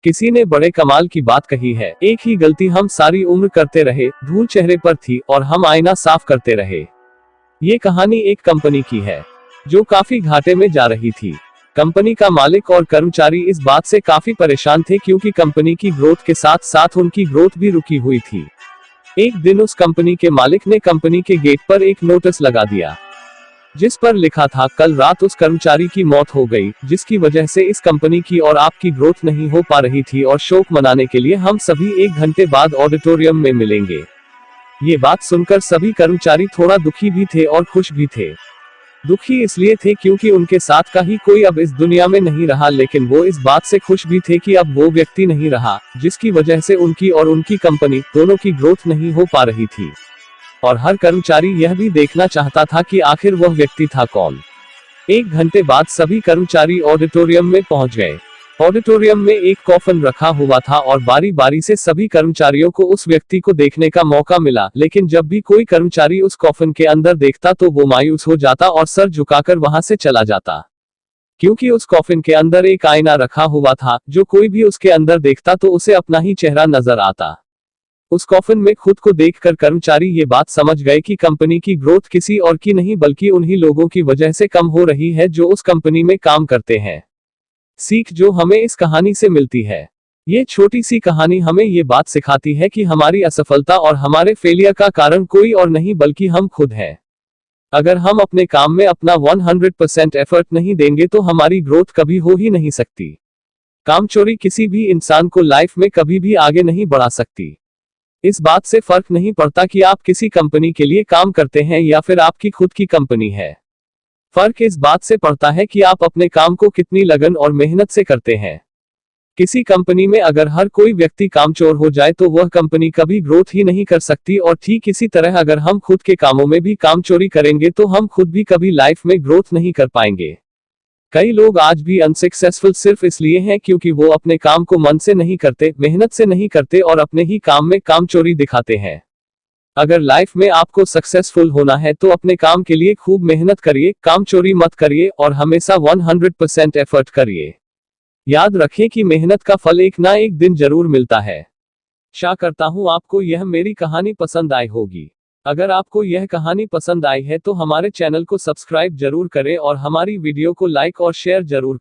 किसी ने बड़े कमाल की बात कही है, एक ही गलती हम सारी उम्र करते रहे, धूल चेहरे पर थी और हम आईना साफ करते रहे। ये कहानी एक कंपनी की है जो काफी घाटे में जा रही थी। कंपनी का मालिक और कर्मचारी इस बात से काफी परेशान थे क्योंकि कंपनी की ग्रोथ के साथ साथ उनकी ग्रोथ भी रुकी हुई थी। एक दिन उस कंपनी के मालिक ने कंपनी के गेट पर एक नोटिस लगा दिया जिस पर लिखा था, कल रात उस कर्मचारी की मौत हो गई जिसकी वजह से इस कंपनी की और आपकी ग्रोथ नहीं हो पा रही थी और शोक मनाने के लिए हम सभी 1 घंटे बाद ऑडिटोरियम में मिलेंगे। ये बात सुनकर सभी कर्मचारी थोड़ा दुखी भी थे और खुश भी थे। दुखी इसलिए थे क्योंकि उनके साथ का ही कोई अब इस दुनिया में नहीं रहा, लेकिन वो इस बात से खुश भी थे कि अब वो व्यक्ति नहीं रहा जिसकी वजह से उनकी और उनकी कंपनी दोनों की ग्रोथ नहीं हो पा रही थी। और हर कर्मचारी यह भी देखना चाहता था कि आखिर वह व्यक्ति था कौन। 1 घंटे बाद सभी कर्मचारी ऑडिटोरियम में पहुंच गए। ऑडिटोरियम में एक कॉफन रखा हुआ था और बारी बारी से सभी कर्मचारियों को उस व्यक्ति को देखने का मौका मिला, लेकिन जब भी कोई कर्मचारी उस कॉफन के अंदर देखता तो वो मायूस हो जाता और सर झुकाकर वहां से चला जाता, क्योंकि उस कॉफिन के अंदर एक आईना रखा हुआ था जो कोई भी उसके अंदर देखता तो उसे अपना ही चेहरा नजर आता। उस कॉफिन में खुद को देखकर कर्मचारी ये बात समझ गए कि कंपनी की ग्रोथ किसी और की नहीं बल्कि उन्हीं लोगों की वजह से कम हो रही है जो उस कंपनी में काम करते हैं। सीख जो हमें इस कहानी से मिलती है, ये छोटी सी कहानी हमें ये बात सिखाती है कि हमारी असफलता और हमारे फेलियर का कारण कोई और नहीं बल्कि हम खुद हैं। अगर हम अपने काम में अपना 100% एफर्ट नहीं देंगे तो हमारी ग्रोथ कभी हो ही नहीं सकती। कामचोरी किसी भी इंसान को लाइफ में कभी भी आगे नहीं बढ़ा सकती। इस बात से फर्क नहीं पड़ता कि आप किसी कंपनी के लिए काम करते हैं या फिर आपकी खुद की कंपनी है। फर्क इस बात से पड़ता है कि आप अपने काम को कितनी लगन और मेहनत से करते हैं। किसी कंपनी में अगर हर कोई व्यक्ति कामचोर हो जाए तो वह कंपनी कभी ग्रोथ ही नहीं कर सकती, और ठीक इसी तरह अगर हम खुद के कामों में भी कामचोरी करेंगे तो हम खुद भी कभी लाइफ में ग्रोथ नहीं कर पाएंगे। कई लोग आज भी अनसक्सेसफुल सिर्फ इसलिए हैं क्योंकि वो अपने काम को मन से नहीं करते, मेहनत से नहीं करते और अपने ही काम में कामचोरी दिखाते हैं। अगर लाइफ में आपको सक्सेसफुल होना है तो अपने काम के लिए खूब मेहनत करिए, कामचोरी मत करिए और हमेशा 100% एफर्ट करिए। याद रखें कि मेहनत का फल एक ना एक दिन जरूर मिलता है। आशा करता हूँ आपको यह मेरी कहानी पसंद आई होगी। अगर आपको यह कहानी पसंद आई है तो हमारे चैनल को सब्सक्राइब जरूर करें और हमारी वीडियो को लाइक और शेयर जरूर